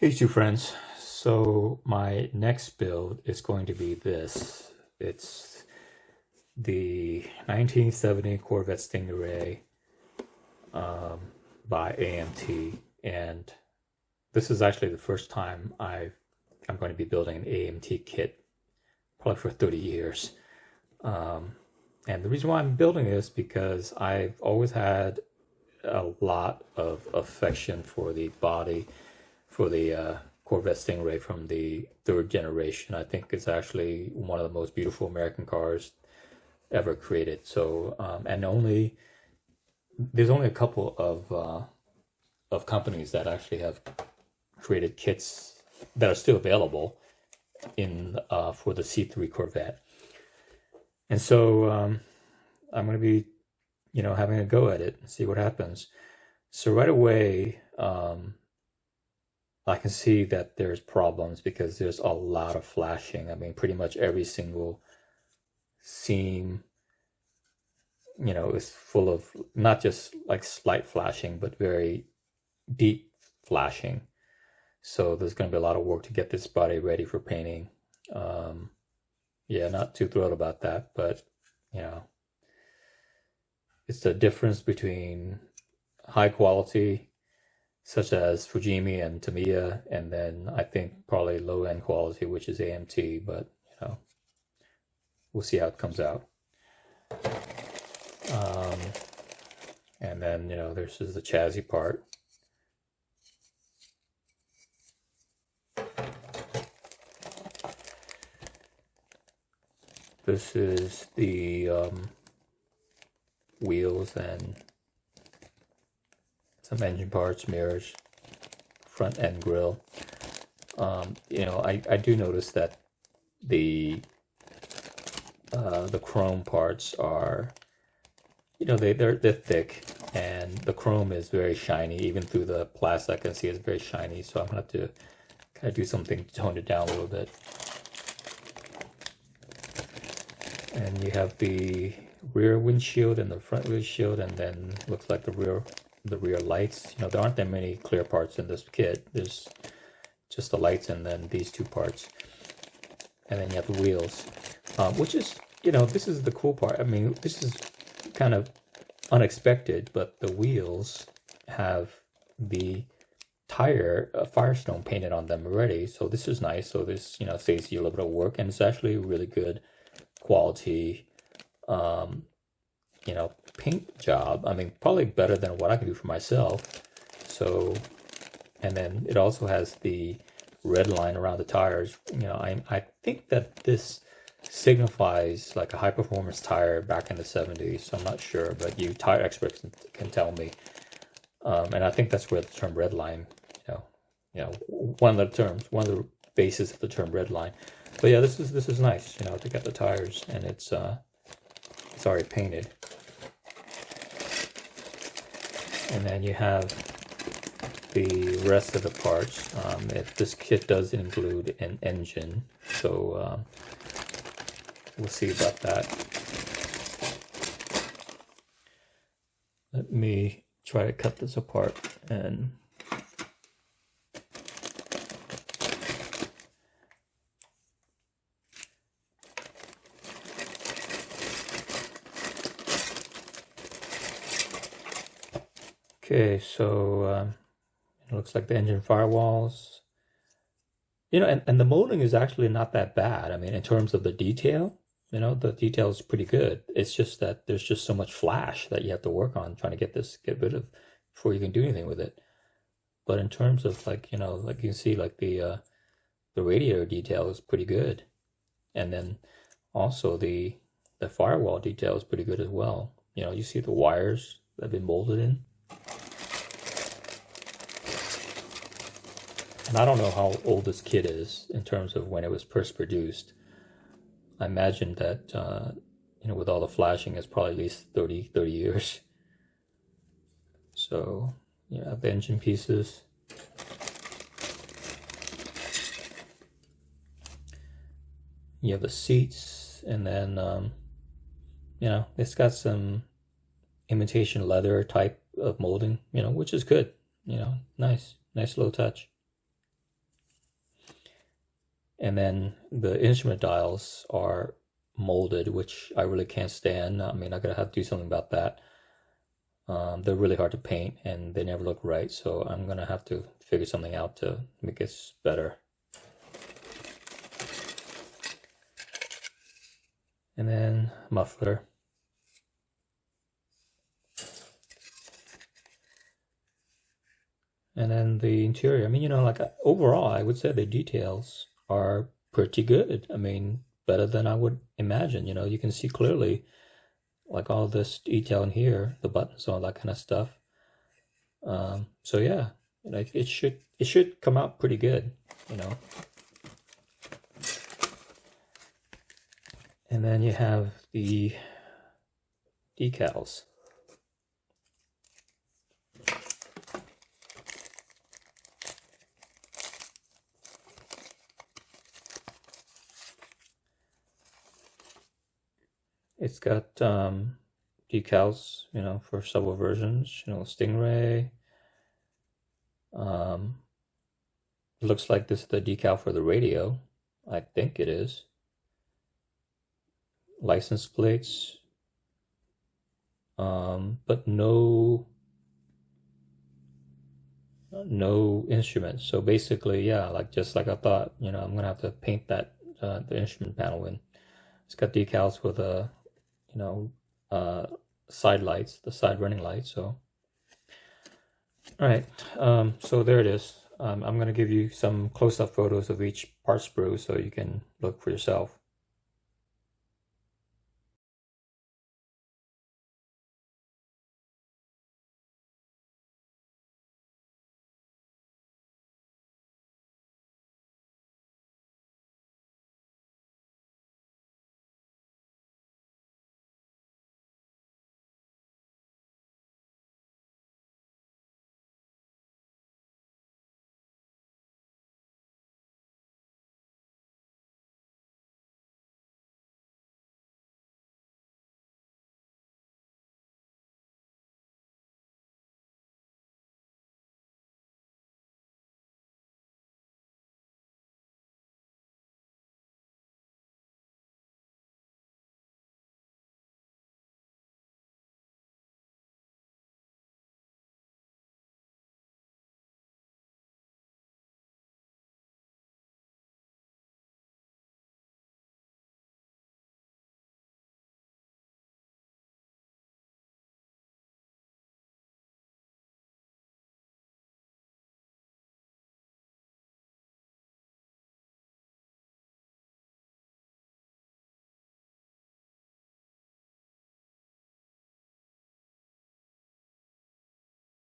Hey, two friends. So my next build is going to be this. It's the 1970 Corvette Stingray um, by AMT, and this is actually the first time I'm going to be building an AMT kit, probably for 30 years. Um, and the reason why I'm building this because I've always had a lot of affection for the body for the Corvette Stingray from the third generation. I think it's actually one of the most beautiful American cars ever created. So, and there's only a couple of companies that actually have created kits that are still available in for the C3 Corvette. And so I'm going to be, having a go at it and see what happens. So right away, I can see that there's problems because there's a lot of flashing. I mean, pretty much every single seam, is full of not just like slight flashing, but very deep flashing. So there's going to be a lot of work to get this body ready for painting. Yeah, not too thrilled about that, but you know, it's the difference between high quality such as Fujimi and Tamiya, and then I think probably low end quality, which is AMT, but we'll see how it comes out. Um, and then, there's just the chassis part. This is the wheels and some engine parts, mirrors, front end grille. I do notice that the chrome parts are, they're thick, and the chrome is very shiny. Even through the plastic, I can see it's very shiny. So I'm gonna have to kind of do something to tone it down a little bit. And you have the rear windshield and the front windshield, and then looks like the rear lights. There aren't that many clear parts in this kit. There's just the lights and then these two parts. And then you have the wheels, which is, this is the cool part. I mean, this is kind of unexpected, but the wheels have the tire Firestone painted on them already. So this is nice. So this, saves you a little bit of work, and it's actually really good quality, paint job. I mean, probably better than what I can do for myself. So, and then it also has the red line around the tires. I think that this signifies like a high performance tire back in the 70s. So I'm not sure, but you tire experts can tell me. And I think that's where the term red line, one of the basis of the term red line. But yeah, this is nice, to get the tires, and it's already painted. And then you have the rest of the parts. This kit does include an engine, so we'll see about that. Let me try to cut this apart and okay, so it looks like the engine firewalls. And the molding is actually not that bad. I mean, in terms of the detail, the detail is pretty good. It's just that there's just so much flash that you have to work on trying to get rid of before you can do anything with it. But in terms of like you can see like the radiator detail is pretty good. And then also the firewall detail is pretty good as well. You see the wires that have been molded in. And I don't know how old this kit is in terms of when it was first produced. I imagine that, with all the flashing, it's probably at least 30 years. So, you have the engine pieces. You have the seats, and then, it's got some imitation leather type of molding, which is good. Nice little touch. And then the instrument dials are molded, which I really can't stand. I mean, I'm gonna have to do something about that. They're really hard to paint and they never look right, so I'm gonna have to figure something out to make it better. And then muffler. And then the interior. I mean, you know, like overall, I would say the details are pretty good. I mean, better than I would imagine. You know, you can see clearly like all this detail in here, the buttons, all that kind of stuff. So yeah, like it should come out pretty good, you know. And then you have the decals. It's got decals, you know, for several versions. You know, Stingray. It looks like this is the decal for the radio. I think it is. License plates, but no instruments. So basically, yeah, like just like I thought, you know, I'm gonna have to paint that the instrument panel in. It's got decals with you know, side lights, the side running lights. So, all right, so there it is. I'm gonna give you some close-up photos of each part sprue so you can look for yourself.